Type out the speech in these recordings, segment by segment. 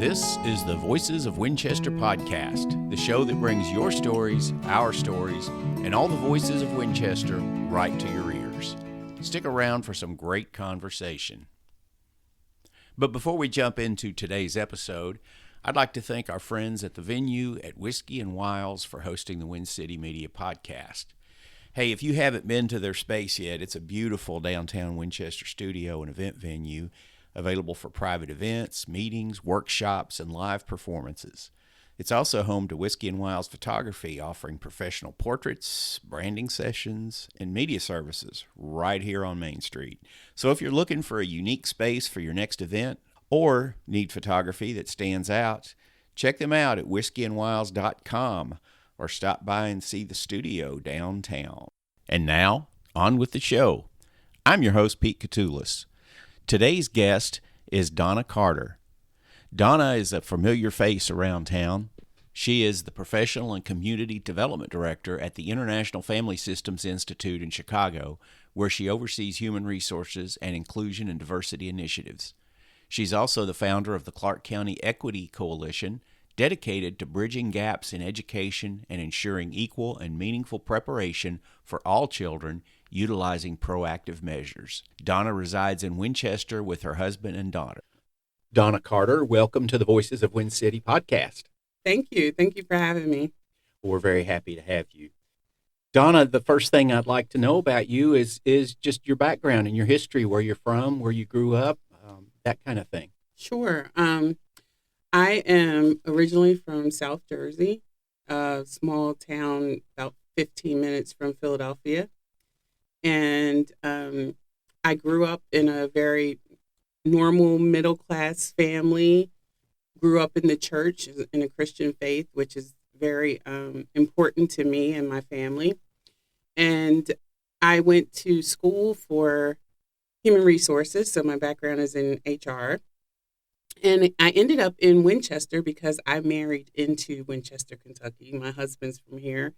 This is the Voices of Winchester podcast, the show that brings your stories, our stories, and all the voices of Winchester right to your ears. Stick around for some great conversation. But before we jump into today's episode, I'd like to thank our friends at the venue at Whiskey and Wiles for hosting the Win City Media podcast. Hey, if you haven't been to their space yet, it's a beautiful downtown Winchester studio and event venue available for private events, meetings, workshops, and live performances. It's also home to Whiskey and Wiles Photography, offering professional portraits, branding sessions, and media services right here on Main Street. So if you're looking for a unique space for your next event or need photography that stands out, check them out at whiskeyandwiles.com or stop by and see the studio downtown. And now, on with the show. I'm your host, Pete Catoulis. Today's guest is Donna Carter. Donna is a familiar face around town. She is the Professional and Community Development Director at the International Family Systems Institute in Chicago, where she oversees human resources and inclusion and diversity initiatives. She's also the founder of the Clark County Equity Coalition, dedicated to bridging gaps in education and ensuring equal and meaningful preparation for all children, utilizing proactive measures. Donna resides in Winchester with her husband and daughter. Donna Carter, welcome to the Voices of Win City podcast. Thank you. Thank you for having me. We're very happy to have you. Donna, the first thing I'd like to know about you is just your background and your history, where you're from, where you grew up, that kind of thing. Sure. I am originally from South Jersey, a small town about 15 minutes from Philadelphia. And I grew up in a very normal middle-class family, grew up in the church in a Christian faith, which is very important to me and my family. And I went to school for human resources, so my background is in HR. And I ended up in Winchester because I married into Winchester, Kentucky. My husband's from here.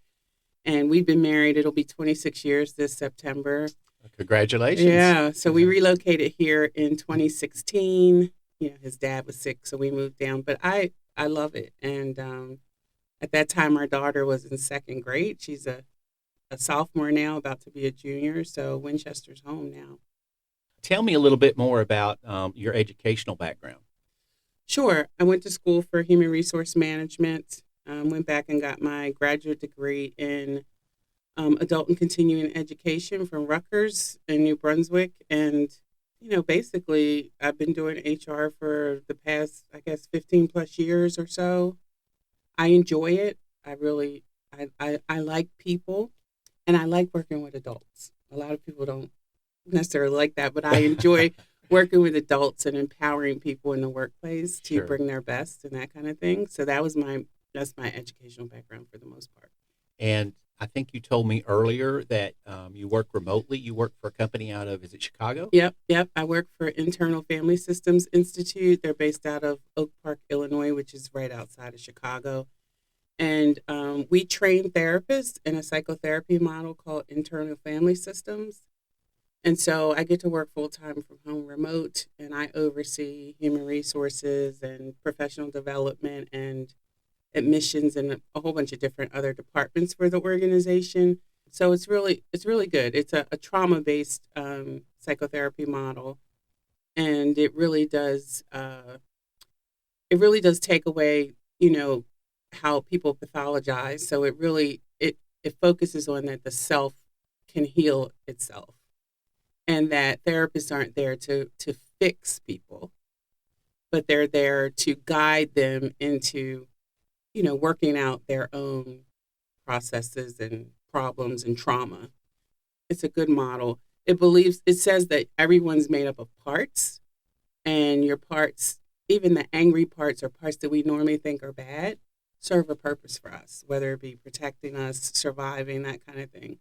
And we've been married. It'll be 26 years this September. Congratulations. Yeah. So we relocated here in 2016. You know, his dad was sick, so we moved down. But I love it. And at that time, our daughter was in second grade. She's a sophomore now, about to be a junior. So Winchester's home now. Tell me a little bit more about your educational background. Sure. I went to school for human resource management. Went back and got my graduate degree in adult and continuing education from Rutgers in New Brunswick. And, you know, basically I've been doing HR for the past, 15 plus years or so. I enjoy it. I like people, and I like working with adults. A lot of people don't necessarily like that, but I enjoy working with adults and empowering people in the workplace to bring their best and that kind of thing. So that's my educational background for the most part. And I think you told me earlier that you work remotely. You work for a company out of, is it Chicago? Yep. I work for Internal Family Systems Institute. They're based out of Oak Park, Illinois, which is right outside of Chicago. And we train therapists in a psychotherapy model called Internal Family Systems. And so I get to work full-time from home remote, and I oversee human resources and professional development and admissions and a whole bunch of different other departments for the organization. So it's really good. It's a trauma-based psychotherapy model, and it really does take away, you know, how people pathologize. So it focuses on that the self can heal itself. And that therapists aren't there to fix people, but they're there to guide them into, you know, working out their own processes and problems and trauma. It's a good model. It says that everyone's made up of parts, and your parts, even the angry parts or parts that we normally think are bad, serve a purpose for us, whether it be protecting us, surviving, that kind of thing.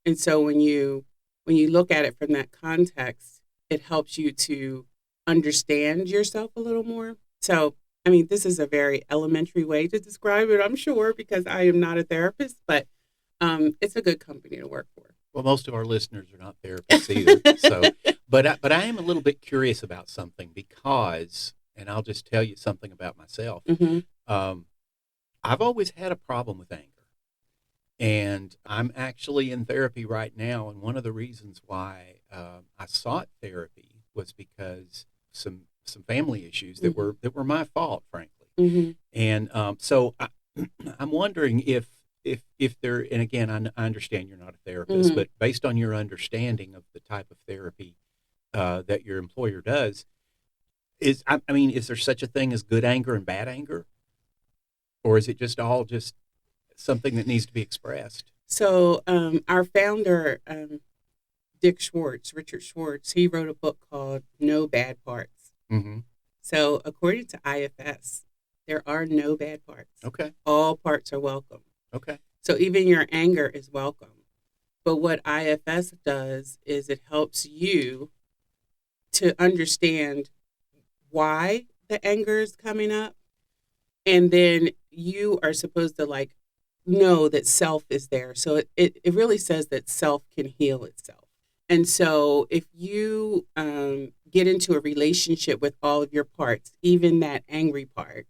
And so when you look at it from that context, it helps you to understand yourself a little more. So, I mean, this is a very elementary way to describe it, I'm sure, because I am not a therapist, but it's a good company to work for. Well, most of our listeners are not therapists either. But I am a little bit curious about something, because and I'll just tell you something about myself. Mm-hmm. Um, I've always had a problem with anger. And I'm actually in therapy right now. And one of the reasons why I sought therapy was because some family issues that were my fault, frankly. Mm-hmm. And I'm wondering if there, and again, I understand you're not a therapist, Mm-hmm. but based on your understanding of the type of therapy that your employer does, I mean, is there such a thing as good anger and bad anger, or is it just all just something that needs to be expressed? So our founder, Richard Schwartz, he wrote a book called No Bad Parts. Mm-hmm. So according to IFS, there are no bad parts. Okay. All parts are welcome. Okay. So even your anger is welcome. But what IFS does is it helps you to understand why the anger is coming up. And then you are supposed to like know that self is there. So it really says that self can heal itself. And so if you get into a relationship with all of your parts, even that angry part,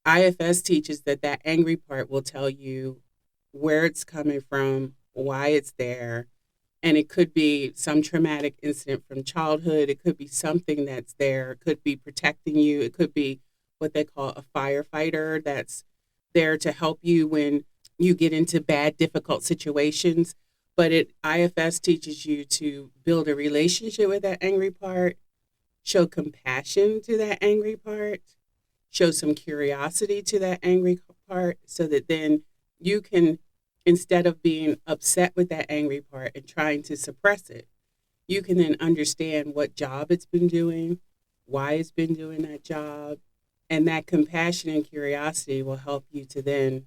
IFS teaches that that angry part will tell you where it's coming from, why it's there. And it could be some traumatic incident from childhood. It could be something that's there. It could be protecting you. It could be what they call a firefighter that's there to help you when you get into bad, difficult situations. But IFS teaches you to build a relationship with that angry part, show compassion to that angry part, show some curiosity to that angry part so that then you can, instead of being upset with that angry part and trying to suppress it, you can then understand what job it's been doing, why it's been doing that job, and that compassion and curiosity will help you to then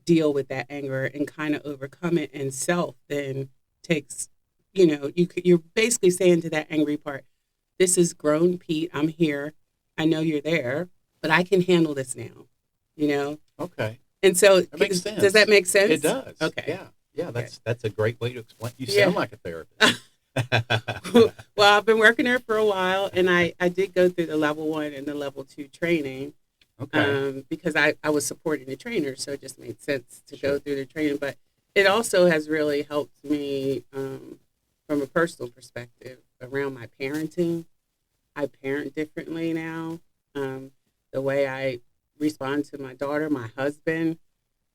deal with that anger and kind of overcome it. And self then takes, you're basically saying to that angry part, this is grown Pete, I'm here, I know you're there, but I can handle this now, Okay. And so, That makes sense. does that make sense? It does. Okay. Yeah. Yeah. Okay. That's a great way to explain. You Yeah. sound like a therapist. Well, I've been working there for a while, and I did go through the level 1 and the level 2 training. Okay. Because I was supporting the trainer, so it just made sense to Sure. go through the training. But it also has really helped me from a personal perspective around my parenting. I parent differently now. The way I respond to my daughter, my husband,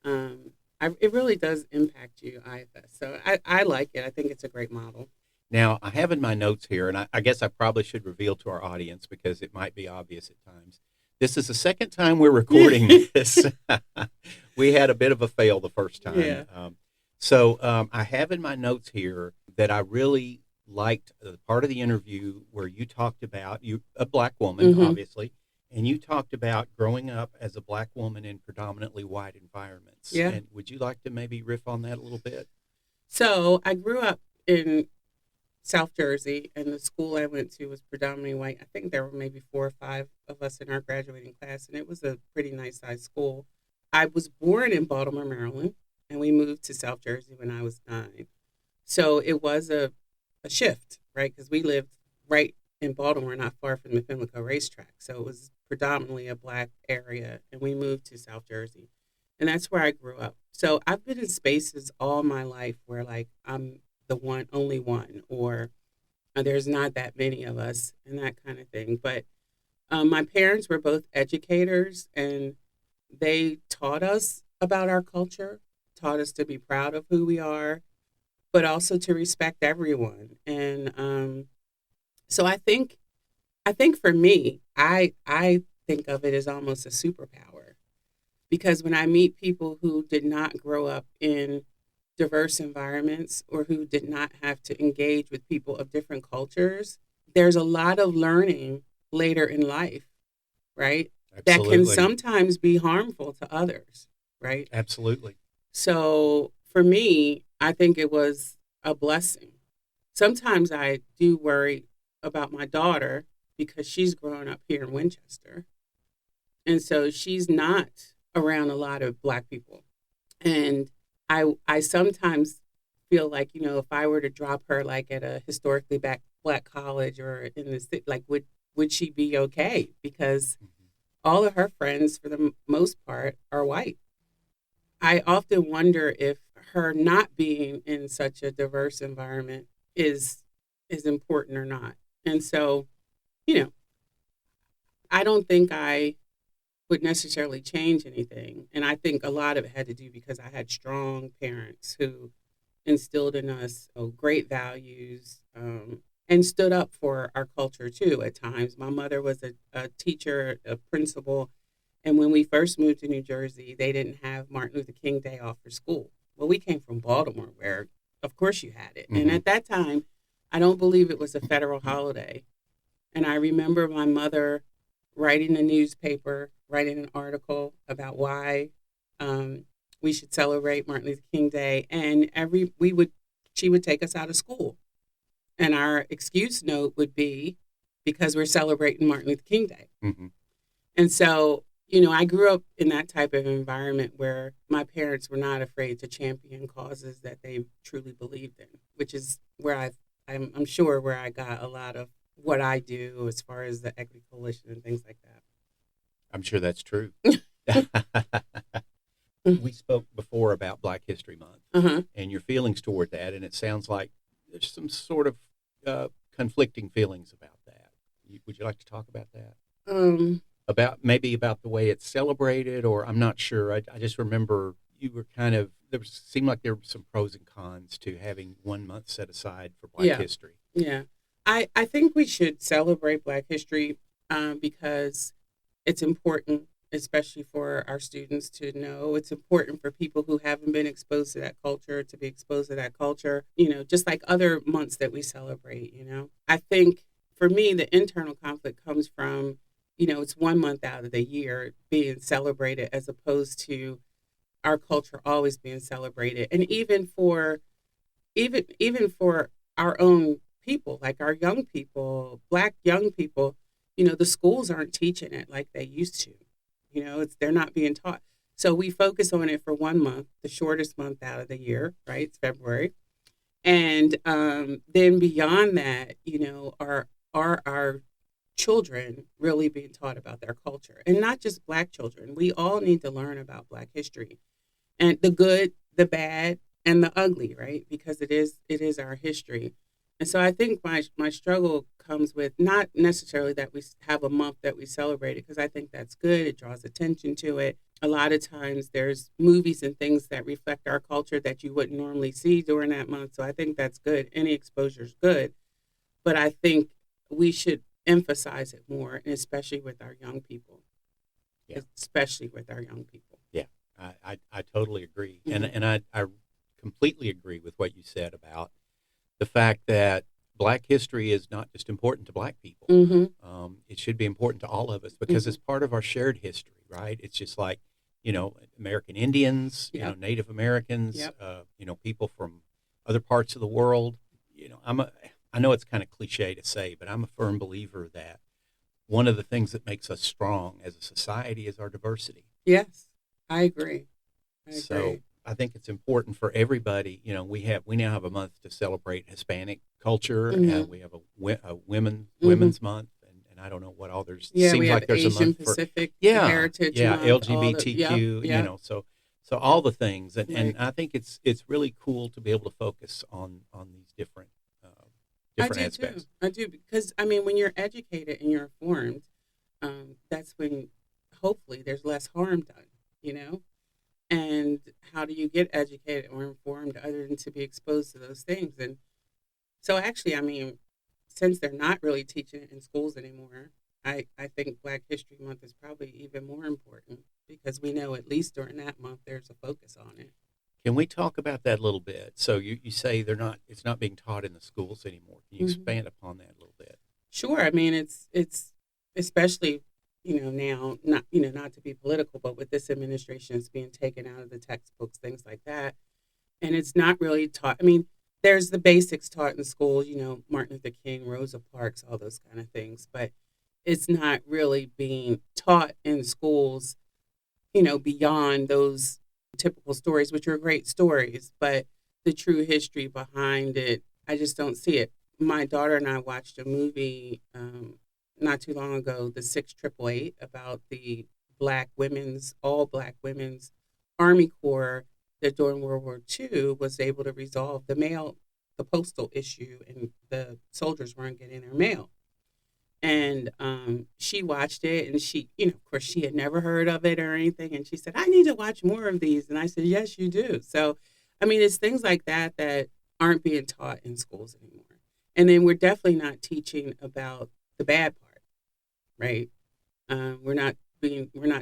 it really does impact you, IFS. So I like it. I think it's a great model. Now, I have in my notes here, and I guess I probably should reveal to our audience because it might be obvious at times. This is the second time we're recording this. We had a bit of a fail the first time. Yeah. So I have in my notes here that I really liked the part of the interview where you talked about a black woman, Mhm. obviously, and you talked about growing up as a black woman in predominantly white environments. Yeah. And would you like to maybe riff on that a little bit? So I grew up in South Jersey, and the school I went to was predominantly white. I think there were maybe 4 or 5 of us in our graduating class, and it was a pretty nice sized school. I was born in Baltimore, Maryland, and we moved to South Jersey when I was 9. So it was a shift, right? Because we lived right in Baltimore, not far from the Pimlico racetrack. So it was predominantly a black area, and we moved to South Jersey. And that's where I grew up. So I've been in spaces all my life where, like, I'm the only one, or there's not that many of us, and that kind of thing. But my parents were both educators, and they taught us about our culture, taught us to be proud of who we are, but also to respect everyone. And so I think for me, I think of it as almost a superpower, because when I meet people who did not grow up in diverse environments or who did not have to engage with people of different cultures, there's a lot of learning later in life, right? That can Absolutely. sometimes be harmful to others, right? Absolutely. So for me, I think it was a blessing. Sometimes I do worry about my daughter because she's growing up here in Winchester. And so she's not around a lot of Black people. And I sometimes feel like, if I were to drop her like at a historically black college or in the city, like would she be okay? Because all of her friends, for the most part, are white. I often wonder if her not being in such a diverse environment is important or not. And so, you know, I don't think I would necessarily change anything. And I think a lot of it had to do because I had strong parents who instilled in us great values, and stood up for our culture too at times. My mother was a teacher, a principal, and when we first moved to New Jersey, they didn't have Martin Luther King Day off for school. Well, we came from Baltimore, where of course you had it. And at that time, I don't believe it was a federal holiday. And I remember my mother writing a newspaper, writing an article about why we should celebrate Martin Luther King Day, and she would take us out of school, and our excuse note would be because we're celebrating Martin Luther King Day. And so, I grew up in that type of environment where my parents were not afraid to champion causes that they truly believed in, which is where I'm sure where I got a lot of what I do as far as the Equity Coalition and things like that. I'm sure that's true. We spoke before about Black History Month and your feelings toward that, and it sounds like there's some sort of conflicting feelings about that. Would you like to talk about that? About the way it's celebrated, or I'm not sure. I just remember you were seemed like there were some pros and cons to having 1 month set aside for Black history. Yeah. I think we should celebrate Black history because it's important, especially for our students to know. It's important for people who haven't been exposed to that culture to be exposed to that culture, just like other months that we celebrate, I think for me, the internal conflict comes from, it's 1 month out of the year being celebrated as opposed to our culture always being celebrated. And even for our own people, like our young people, Black young people, the schools aren't teaching it like they used to. They're not being taught. So we focus on it for 1 month, the shortest month out of the year, right? It's February. And then beyond that, are our children really being taught about their culture? And not just Black children. We all need to learn about Black history and the good, the bad, and the ugly, right? Because it is our history. And so I think my struggle comes with not necessarily that we have a month that we celebrate it, because I think that's good. It draws attention to it. A lot of times there's movies and things that reflect our culture that you wouldn't normally see during that month. So I think that's good. Any exposure is good. But I think we should emphasize it more, and especially with our young people. Yeah. Especially with our young people. Yeah, I totally agree. And I completely agree with what you said about the fact that Black history is not just important to Black people. It should be important to all of us because it's part of our shared history, right? It's just like, American Indians, Native Americans, people from other parts of the world. I know it's kind of cliche to say, but I'm a firm believer that one of the things that makes us strong as a society is our diversity. Yes, I agree. So I think it's important for everybody. We now have a month to celebrate Hispanic culture, and we have a women's month, and I don't know what all there's. Yeah, seems we like have there's Asian a month Pacific for Heritage Month, LGBTQ. So all the things, and I think it's really cool to be able to focus on these different aspects. Too. I do, because when you're educated and you're informed, that's when hopefully there's less harm done. And how do you get educated or informed other than to be exposed to those things? And so actually, since they're not really teaching it in schools anymore, I think Black History Month is probably even more important because we know at least during that month there's a focus on it. Can we talk about that a little bit? So you say it's not being taught in the schools anymore. Can you expand upon that a little bit? Sure. It's especially, now, not to be political, but with this administration, it's being taken out of the textbooks, things like that. And it's not really taught. There's the basics taught in schools, Martin Luther King, Rosa Parks, all those kind of things. But it's not really being taught in schools, beyond those typical stories, which are great stories, but the true history behind it, I just don't see it. My daughter and I watched a movie not too long ago the 6888 about the all black women's Army Corps that during World War II was able to resolve the postal issue, and the soldiers weren't getting their mail. And she watched it, and she, of course, she had never heard of it or anything. And she said, I need to watch more of these. And I said, yes, you do. So, I mean, it's things like that that aren't being taught in schools anymore. And then we're definitely not teaching about the bad part, right? We're not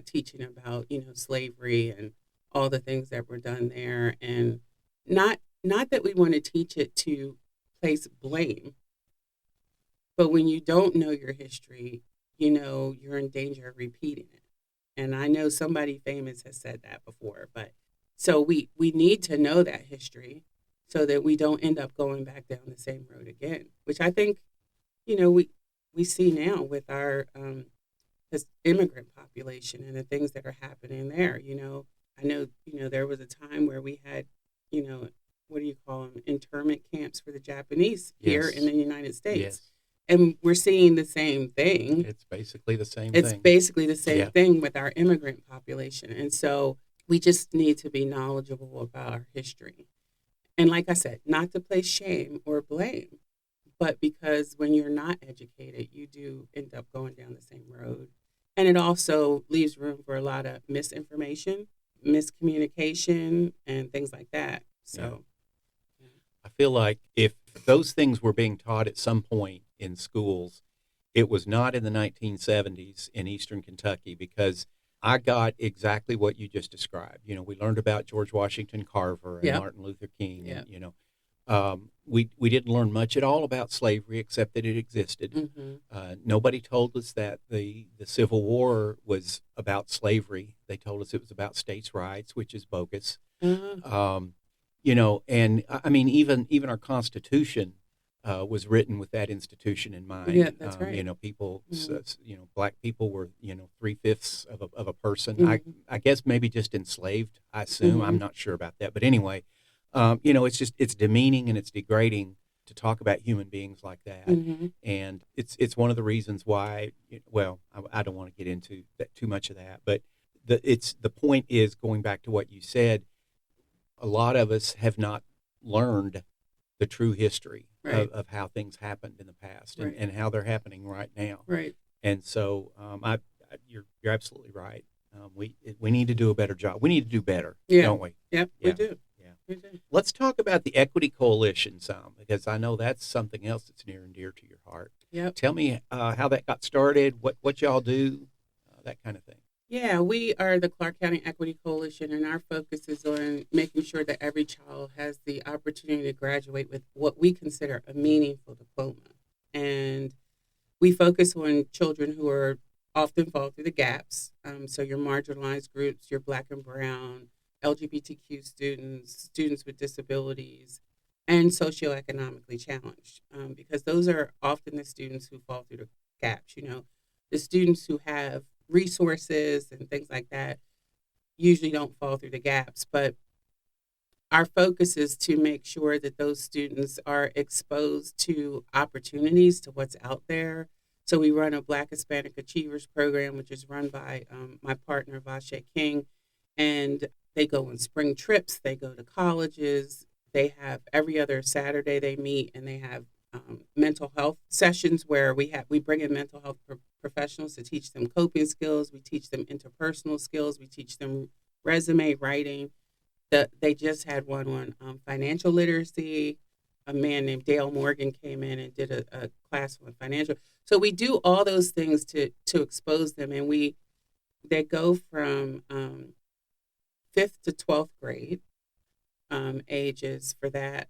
teaching about, slavery and all the things that were done there. And not that we want to teach it to place blame, but when you don't know your history, you're in danger of repeating it. And I know somebody famous has said that before, but so we need to know that history so that we don't end up going back down the same road again, which I think, we see now with our this immigrant population and the things that are happening there. I know, there was a time where we had, what do you call them, internment camps for the Japanese here in the United States. Yes. And we're seeing the same thing. It's basically the same It's thing. basically the same thing with our immigrant population. And so we just need to be knowledgeable about our history. And like I said, not to place shame or blame, but because when you're not educated, you do end up going down the same road. And it also leaves room for a lot of misinformation, miscommunication, and things like that. So I feel like if those things were being taught at some point in schools, it was not in the 1970s in Eastern Kentucky, because I got exactly what you just described. We learned about George Washington Carver and Martin Luther King. And, we didn't learn much at all about slavery except that it existed. Mm-hmm. Nobody told us that the Civil War was about slavery. They told us it was about states' rights, which is bogus. Uh-huh. And I mean, even our Constitution was written with that institution in mind. Yeah, that's right. People, black people were, 3/5 of a person. Mm-hmm. I guess maybe just enslaved, I assume. Mm-hmm. I'm not sure about that. But anyway, it's demeaning and it's degrading to talk about human beings like that. Mm-hmm. And it's one of the reasons why, I don't want to get into too much of that, but the point is, going back to what you said, a lot of us have not learned the true history of how things happened in the past and how they're happening right now. Right. And so you're absolutely right. We need to do a better job. We need to do better, don't we? Yep, Yeah. we do. Yeah. We do. Let's talk about the Equity Coalition some, because I know that's something else that's near and dear to your heart. Yep. Tell me how that got started, what y'all do, that kind of thing. Yeah, we are the Clark County Equity Coalition, and our focus is on making sure that every child has the opportunity to graduate with what we consider a meaningful diploma. And we focus on children who are often fall through the gaps. So your marginalized groups, your Black and Brown, LGBTQ students with disabilities, and socioeconomically challenged, because those are often the students who fall through the gaps. The students who have resources and things like that usually don't fall through the gaps, but our focus is to make sure that those students are exposed to opportunities, to what's out there. So we run a Black Hispanic Achievers program, which is run by my partner, Vashe King, and they go on spring trips, they go to colleges, they have every other Saturday they meet, and they have mental health sessions where we bring in mental health professionals to teach them coping skills. We teach them interpersonal skills. We teach them resume writing. They just had one on financial literacy. A man named Dale Morgan came in and did a class on financial. So we do all those things to expose them, and they go from 5th to 12th grade ages for that.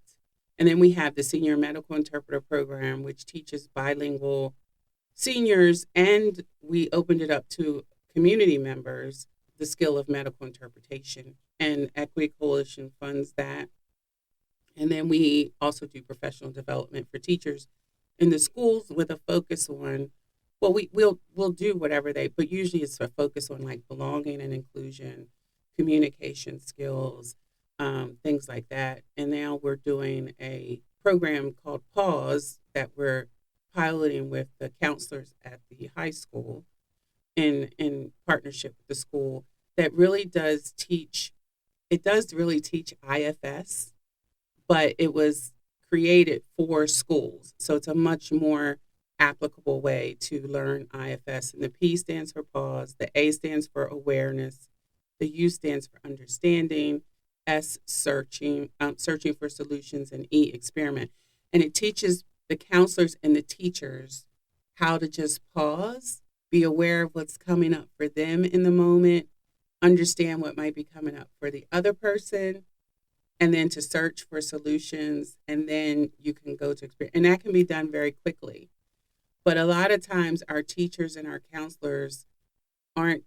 And then we have the Senior Medical Interpreter Program, which teaches bilingual seniors, and we opened it up to community members, the skill of medical interpretation. And Equity Coalition funds that. And then we also do professional development for teachers in the schools with a focus on, we'll do whatever but usually it's a focus on like belonging and inclusion, communication skills, things like that. And now we're doing a program called Pause that we're piloting with the counselors at the high school in partnership with the school that really does teach. It does really teach IFS, but it was created for schools. So it's a much more applicable way to learn IFS. And the P stands for pause, the A stands for awareness, the U stands for understanding, S searching for solutions, and E experiment. And it teaches the counselors and the teachers how to just pause, be aware of what's coming up for them in the moment, understand what might be coming up for the other person, and then to search for solutions, and then you can go to experience. And that can be done very quickly. But a lot of times our teachers and our counselors aren't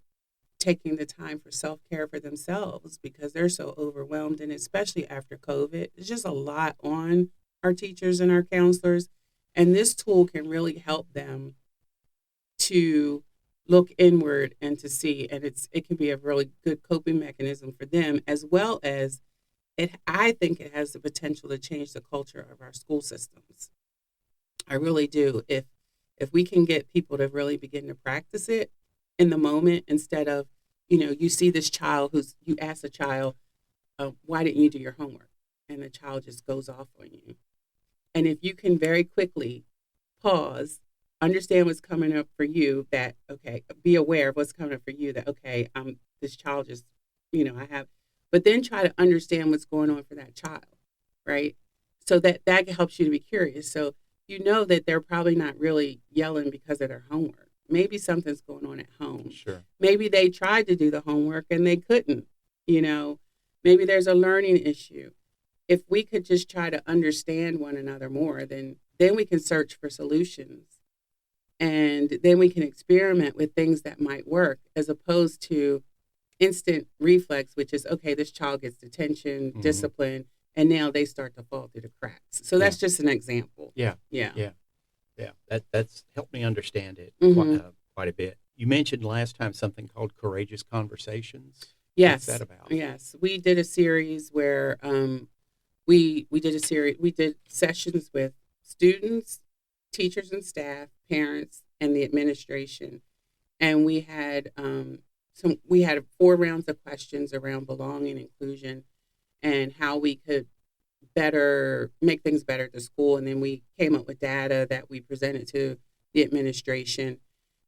taking the time for self-care for themselves because they're so overwhelmed. And especially after COVID, it's just a lot on our teachers and our counselors. And this tool can really help them to look inward and to see. And it can be a really good coping mechanism for them, as well as I think it has the potential to change the culture of our school systems. I really do. If we can get people to really begin to practice it in the moment, instead of, you see this child you ask a child, why didn't you do your homework? And the child just goes off on you. And if you can very quickly pause, understand what's coming up for you, that, okay, be aware of what's coming up for you, that, okay, this child just, but then try to understand what's going on for that child, right? So that helps you to be curious. So you know that they're probably not really yelling because of their homework. Maybe something's going on at home. Sure. Maybe they tried to do the homework and they couldn't, Maybe there's a learning issue. If we could just try to understand one another more, then we can search for solutions. And then we can experiment with things that might work, as opposed to instant reflex, which is, okay, this child gets detention, discipline, and now they start to fall through the cracks. So that's just an example. Yeah. That's helped me understand it quite a bit. You mentioned last time something called Courageous Conversations. Yes. What's that about? Yes. We did a series where we did sessions with students, teachers and staff, parents, and the administration. And we had 4 rounds of questions around belonging, inclusion, and how we could make things better at the school. And then we came up with data that we presented to the administration.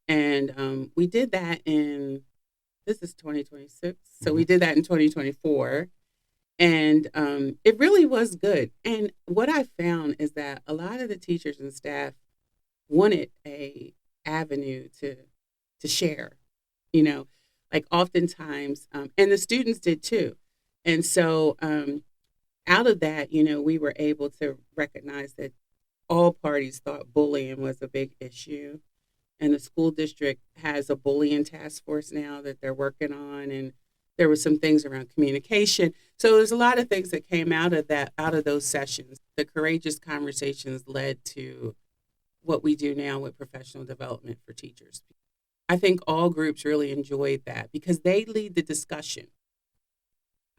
And we did that this is 2026. So we did that in 2024. And it really was good. And what I found is that a lot of the teachers and staff wanted a avenue to share, like oftentimes, and the students did too. And so out of that, we were able to recognize that all parties thought bullying was a big issue. And the school district has a bullying task force now that they're working on. And there were some things around communication. So there's a lot of things that came out of those sessions. The Courageous Conversations led to what we do now with professional development for teachers. I think all groups really enjoyed that because they lead the discussion.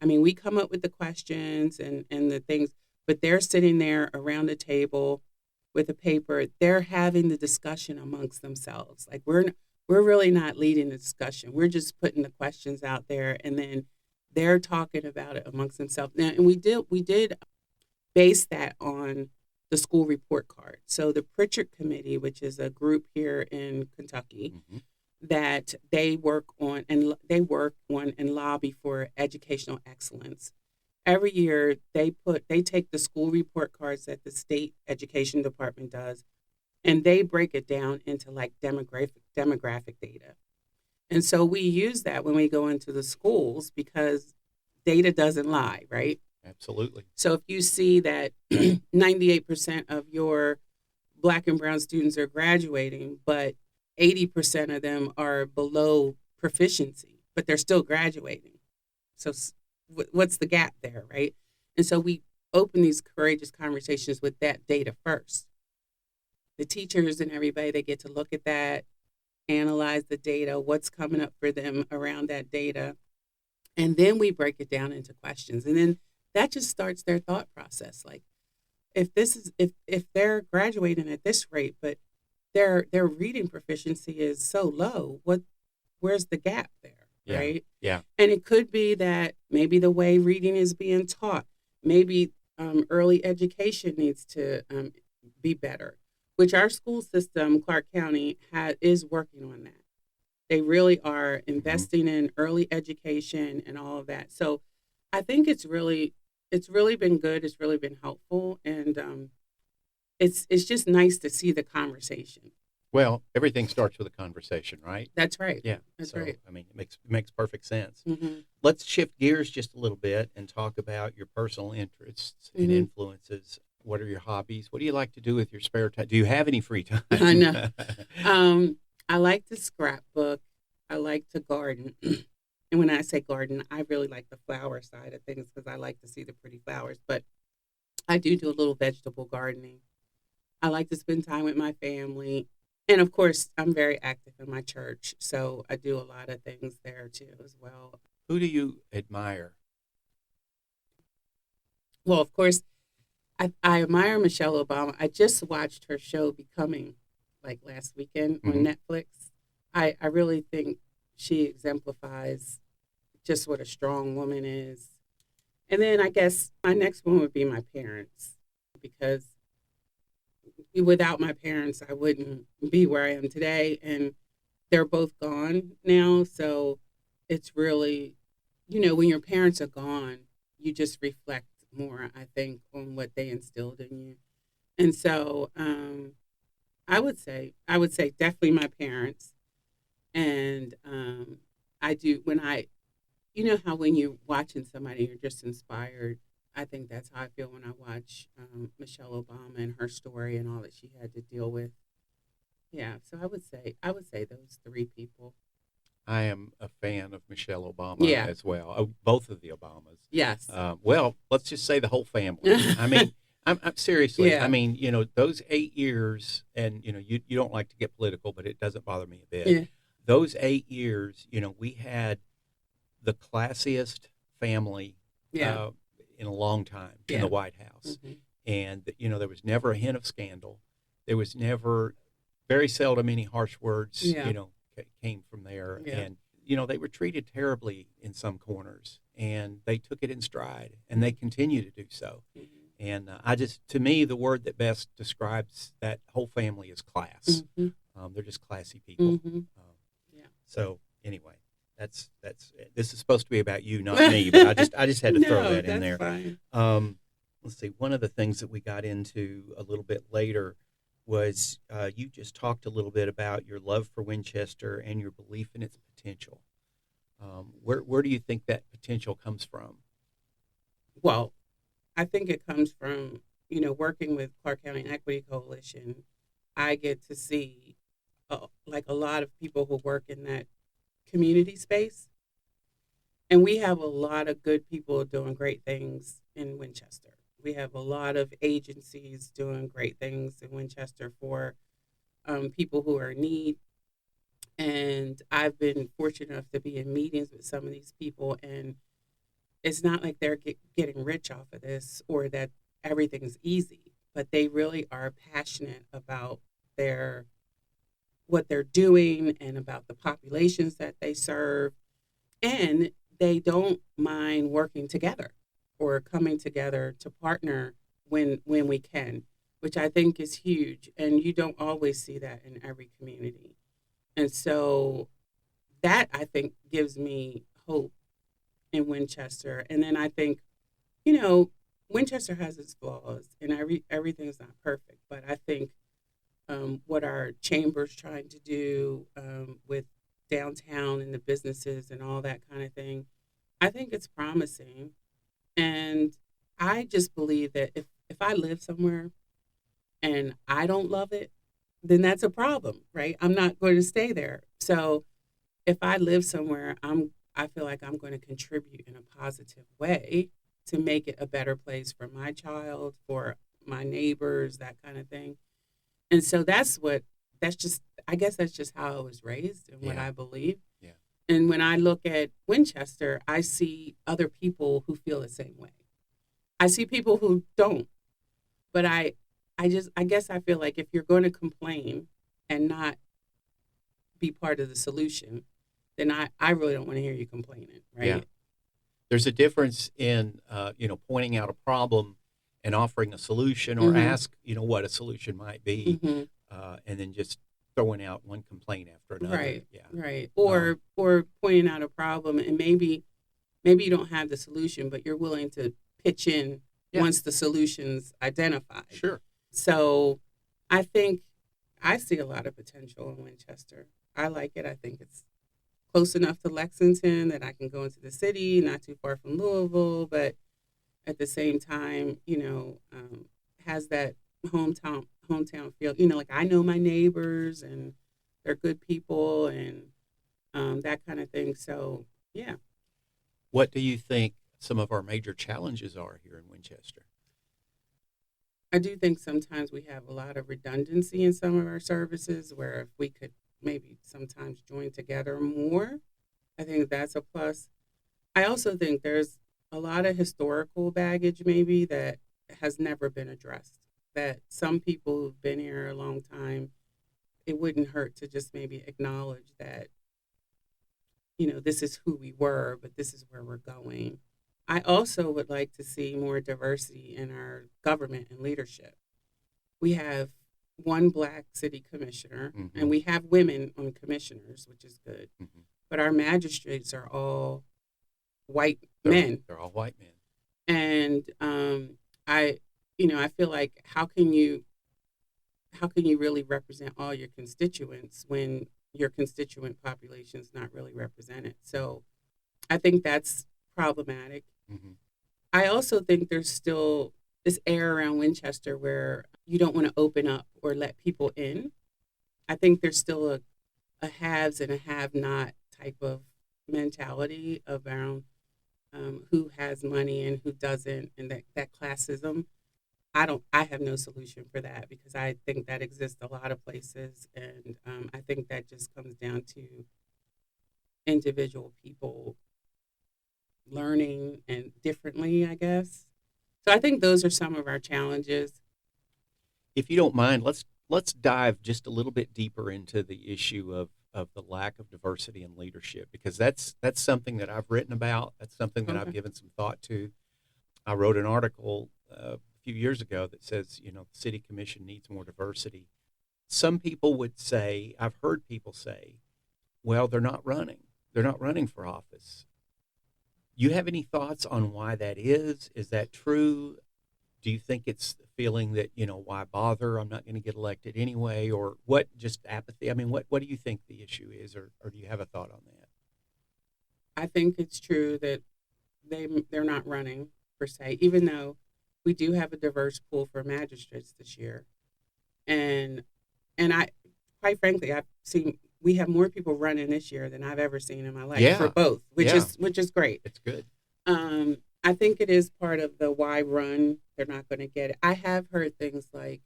I mean, we come up with the questions and the things, but they're sitting there around the table with a paper. They're having the discussion amongst themselves. Like we're really not leading the discussion. We're just putting the questions out there, and then they're talking about it amongst themselves. Now, and we did base that on the school report card. So the Pritchard Committee, which is a group here in Kentucky, that they work on and lobby for educational excellence. Every year they take the school report cards that the state education department does, and they break it down into like demographic data. And so we use that when we go into the schools because data doesn't lie, right? Absolutely. So if you see that 98% of your Black and brown students are graduating, but 80% of them are below proficiency, but they're still graduating. So what's the gap there, right? And so we open these courageous conversations with that data first. The teachers and everybody, they get to look at that, analyze the data, what's coming up for them around that data. And then we break it down into questions. And then that just starts their thought process. Like if they're graduating at this rate, but their reading proficiency is so low. Where's the gap there, Yeah. right? Yeah. And it could be that maybe the way reading is being taught, maybe early education needs to be better, which our school system, Clark County, is working on that. They really are Mm-hmm. investing in early education and all of that. So I think it's really been good. It's really been helpful, and it's just nice to see the conversation. Well, everything starts with a conversation, right? That's right. Yeah. That's So, right. I mean, it makes perfect sense. Mm-hmm. Let's shift gears just a little bit and talk about your personal interests and Mm-hmm. influences. What are your hobbies? What do you like to do with your spare time? Do you have any free time? I know. I like to scrapbook. I like to garden. And when I say garden, I really like the flower side of things because I like to see the pretty flowers. But I do a little vegetable gardening. I like to spend time with my family. And of course, I'm very active in my church. So I do a lot of things there too, as well. Who do you admire? Well, of course, I admire Michelle Obama. I just watched her show Becoming like last weekend on Mhm. Netflix. I really think she exemplifies just what a strong woman is. And then I guess my next one would be my parents because without my parents, I wouldn't be where I am today. And they're both gone now. So it's really, when your parents are gone, you just reflect more, I think, on what they instilled in you. And so I would say definitely my parents. And I do when I how when you're watching somebody, you're just inspired. I think that's how I feel when I watch Michelle Obama and her story and all that she had to deal with. Yeah, so I would say those three people. I am a fan of Michelle Obama Yeah. as well. Oh, both of the Obamas. Yes. Well, let's just say the whole family. I mean, I'm seriously. I Yeah. mean, those 8 years, and you don't like to get political, but it doesn't bother me a bit. Yeah. Those 8 years, we had the classiest family Yeah. in a long time in Yeah. the White House, Hmm. and there was never a hint of scandal. There was never, very seldom, any harsh words. Yeah. Came from there, Yeah. and they were treated terribly in some corners, and they took it in stride, and they continue to do so. Hmm. And to me, the word that best describes that whole family is class. Hmm. They're just classy people. Hmm. Um, Yeah. so anyway, that's this is supposed to be about you, not me. But I just had to throw No, that in that's there. fine. Let's see. One of the things that we got into a little bit later was you just talked a little bit about your love for Winchester and your belief in its potential. Where do you think that potential comes from? Well, I think it comes from, working with Clark County Equity Coalition. I get to see like a lot of people who work in that community space. And we have a lot of good people doing great things in Winchester. We have a lot of agencies doing great things in Winchester for people who are in need. And I've been fortunate enough to be in meetings with some of these people, and it's not like they're getting rich off of this or that everything's easy, but they really are passionate about their what they're doing and about the populations that they serve, and they don't mind working together or coming together to partner when we can, which I think is huge, and you don't always see that in every community. And so that I think gives me hope in Winchester. And then I think, you know, Winchester has its flaws, and everything's not perfect. But I think what our chamber's trying to do with downtown and the businesses and all that kind of thing, I think it's promising. And I just believe that if I live somewhere and I don't love it, then that's a problem, right? I'm not going to stay there. So if I live somewhere, I feel like I'm going to contribute in a positive way to make it a better place for my child, for my neighbors, that kind of thing. And so that's just I guess that's just how I was raised and what Yeah. I believe. Yeah. And when I look at Winchester, I see other people who feel the same way. I see people who don't, but I guess I feel like if you're going to complain and not be part of the solution, then I really don't want to hear you complaining, right? Yeah. There's a difference in, pointing out a problem and offering a solution, or ask, what a solution might be, and then just throwing out one complaint after another. Right. Yeah. Right. Or pointing out a problem, and maybe you don't have the solution, but you're willing to pitch in once the solution's identified. Sure. So I think I see a lot of potential in Winchester. I like it. I think it's close enough to Lexington that I can go into the city, not too far from Louisville, but at the same time, has that hometown feel. Like I know my neighbors and they're good people and that kind of thing. So, yeah. What do you think some of our major challenges are here in Winchester? I do think sometimes we have a lot of redundancy in some of our services, where if we could maybe sometimes join together more, I think that's a plus. I also think there's a lot of historical baggage maybe that has never been addressed, that some people who've been here a long time, it wouldn't hurt to just maybe acknowledge that, this is who we were, but this is where we're going. I also would like to see more diversity in our government and leadership. We have one Black city commissioner, and we have women on commissioners, which is good. But our magistrates are all white men. They're all white men. And I feel like how can you really represent all your constituents when your constituent population is not really represented? So I think that's problematic. I also think there's still this air around Winchester where you don't want to open up or let people in. I think there's still a haves and a have-not type of mentality around who has money and who doesn't, and that classism. I have no solution for that, because I think that exists a lot of places, and I think that just comes down to individual people learning and differently, I guess. So I think those are some of our challenges. If you don't mind, let's dive just a little bit deeper into the issue of the lack of diversity in leadership, because that's something that I've written about. That's something that I've given some thought to. I wrote an article a few years ago that says, the city commission needs more diversity. Some people would say, I've heard people say, well, they're not running. They're not running for office. You have any thoughts on why that is? Is that true? Do you think it's the feeling that, why bother? I'm not going to get elected anyway, or what, just apathy? I mean, what do you think the issue is, or do you have a thought on that? I think it's true that they're not running per se, even though we do have a diverse pool for magistrates this year. And I, quite frankly, I've seen, we have more people running this year than I've ever seen in my life for both, which is great. It's good. I think it is part of the why run. They're not going to get it. I have heard things like,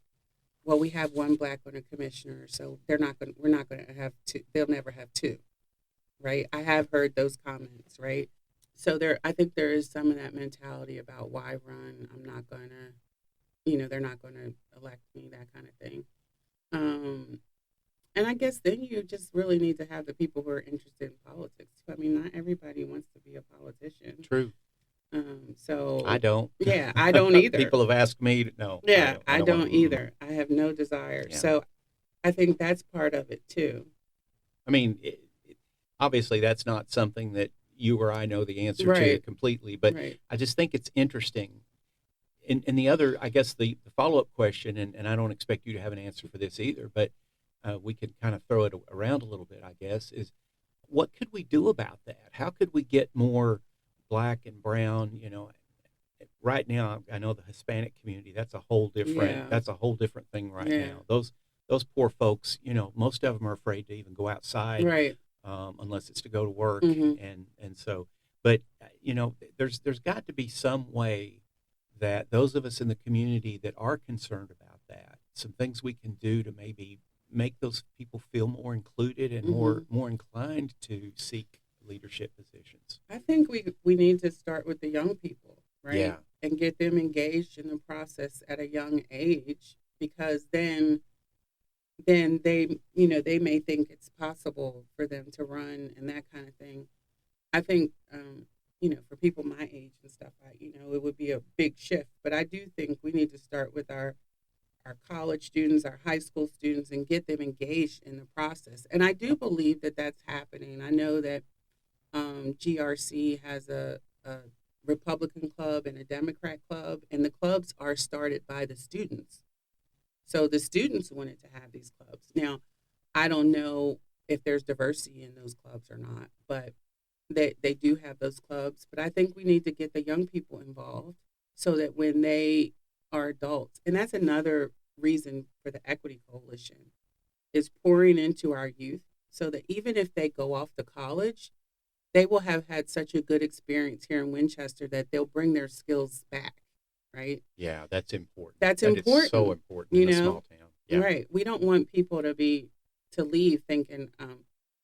well, we have one Black on a commissioner, so we're not going to have two. They'll never have two, right? I have heard those comments, right? So I think there is some of that mentality about why run. I'm not going to, they're not going to elect me, that kind of thing. And I guess then you just really need to have the people who are interested in politics. I mean, not everybody wants to be a politician. True. So I don't. Yeah, I don't either. People have asked me. No. Yeah, I don't either. I have no desire. Yeah. So I think that's part of it too. I mean, obviously that's not something that you or I know the answer to completely, but I just think it's interesting. And the other, I guess the follow-up question, and I don't expect you to have an answer for this either, but we could kind of throw it around a little bit, I guess, is what could we do about that? How could we get more Black and brown, right now, I know the Hispanic community, that's a whole different thing right now. Those poor folks, most of them are afraid to even go outside, unless it's to go to work. And so, but there's got to be some way that those of us in the community that are concerned about that, some things we can do to maybe make those people feel more included and more inclined to seek leadership positions. I think we need to start with the young people, right? Yeah. And get them engaged in the process at a young age, because then then they may think it's possible for them to run and that kind of thing. I think, for people my age and stuff, it would be a big shift. But I do think we need to start with our college students, our high school students, and get them engaged in the process. And I do believe that that's happening. I know that GRC has a Republican club and a Democrat club, and the clubs are started by the students. So the students wanted to have these clubs. Now, I don't know if there's diversity in those clubs or not, but they do have those clubs. But I think we need to get the young people involved so that when they are adults, and that's another reason for the Equity Coalition, is pouring into our youth so that even if they go off to college, they will have had such a good experience here in Winchester that they'll bring their skills back, right? Yeah, that's important. That's That important. is so important in a small town. Yeah. Right. We don't want people to leave thinking,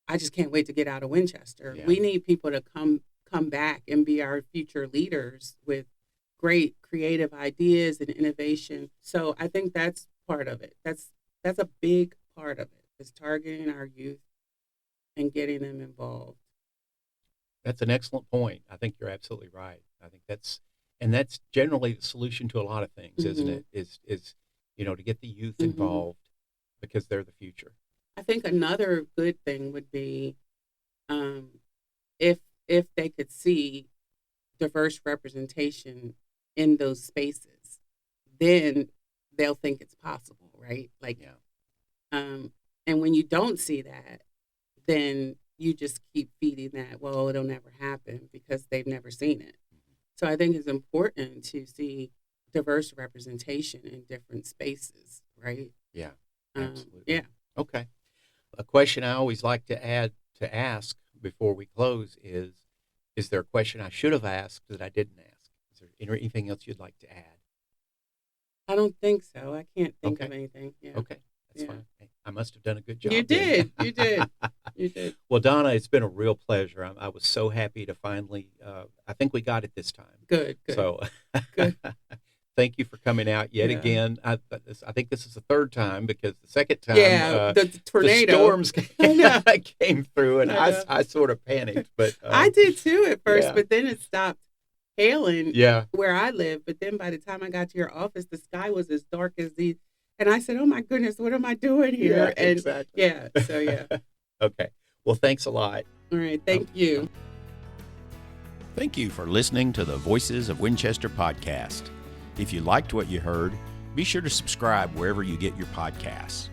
I just can't wait to get out of Winchester. Yeah. We need people to come back and be our future leaders with great creative ideas and innovation. So I think that's part of it. That's a big part of it, is targeting our youth and getting them involved. That's an excellent point. I think you're absolutely right. I think that's generally the solution to a lot of things, isn't it? Is to get the youth involved because they're the future. I think another good thing would be if they could see diverse representation in those spaces, then they'll think it's possible, right? And when you don't see that, then you just keep feeding that, well, it'll never happen because they've never seen it. So I think it's important to see diverse representation in different spaces, right? Yeah, absolutely. Yeah. Okay. A question I always like to ask before we close is there a question I should have asked that I didn't ask? Is there anything else you'd like to add? I don't think so. I can't think of anything. Yeah. Okay. That's fine. Hey, I must have done a good job. You did. You did. You did. Well, Donna, it's been a real pleasure. I was so happy to finally, I think we got it this time. Good. So Good. thank you for coming out yet again. I think this is the third time because the second time, the tornado. the storms came through and I sort of panicked. But I did too at first, but then it stopped hailing where I live. But then by the time I got to your office, the sky was as dark as these. And I said, oh, my goodness, what am I doing here? Yeah, exactly. Yeah, so yeah. Okay. Well, thanks a lot. All right. Thank you. Thank you for listening to the Voices of Winchester podcast. If you liked what you heard, be sure to subscribe wherever you get your podcasts.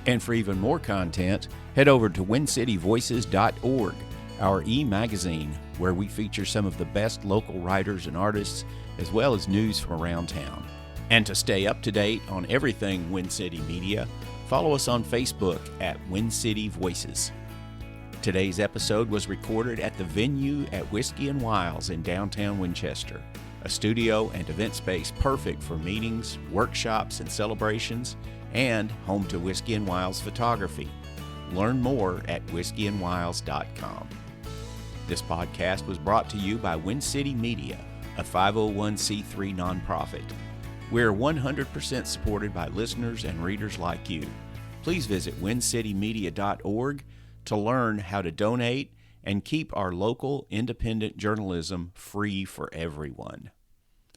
And for even more content, head over to wincityvoices.org, our e-magazine, where we feature some of the best local writers and artists, as well as news from around town. And to stay up to date on everything Win City Media, follow us on Facebook at Win City Voices. Today's episode was recorded at the venue at Whiskey and Wiles in downtown Winchester, a studio and event space perfect for meetings, workshops, and celebrations, and home to Whiskey and Wiles photography. Learn more at whiskeyandwiles.com. This podcast was brought to you by Win City Media, a 501c3 nonprofit. We're 100% supported by listeners and readers like you. Please visit wincitymedia.org to learn how to donate and keep our local independent journalism free for everyone.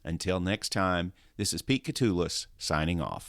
Until next time, this is Pete Catoulis signing off.